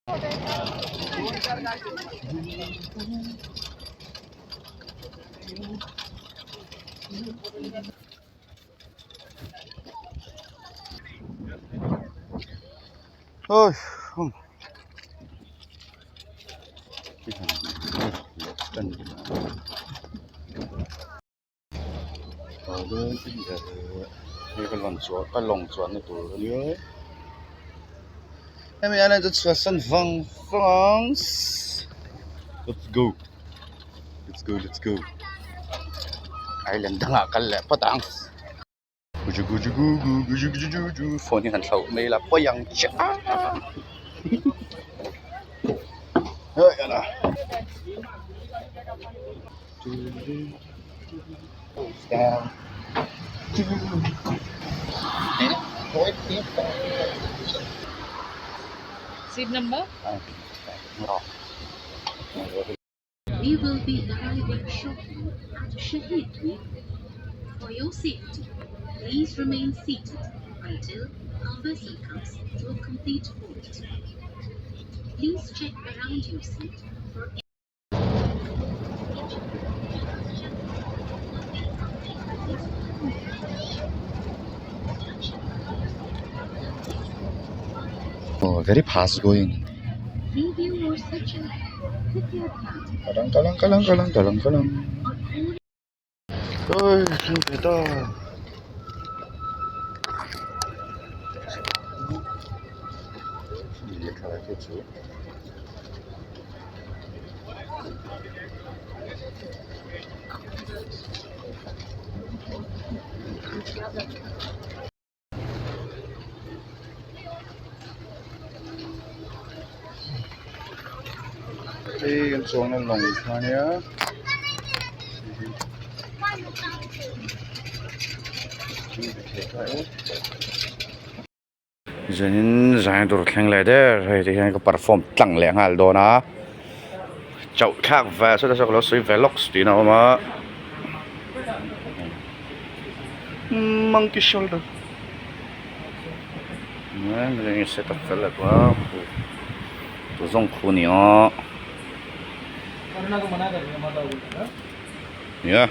Ôi, ở đây bây giờ cái lồng chuột này tụi nhớ em ấy này just sân vắng France. Let's go, let's go, let's go. Island tengah kalah petang. Guju guju guju guju guju guju. Phone ni hantar mail apa yang cah? Hei, ana. Down. Seat number? We will be arriving shortly at Shahid. For your safety, please remain seated until our vessel comes to a complete halt. Please check around your seat for Oh, very fast going. review your section with your plan. Kalang. Ôi, chúng ta. Đi khai cái chỗ. Đi con xuống nó lồng ra nhé. Giờ nên giải đồ khang lại đấy, rồi thì cái perform tăng lẹ hal đó na. Chậu khác về sau đó sau đó suy vlog tí nào mà. Monkey shoulder. Nè, mình sẽ tập cái là quá. Tôi dùng khu này ó. Yeah.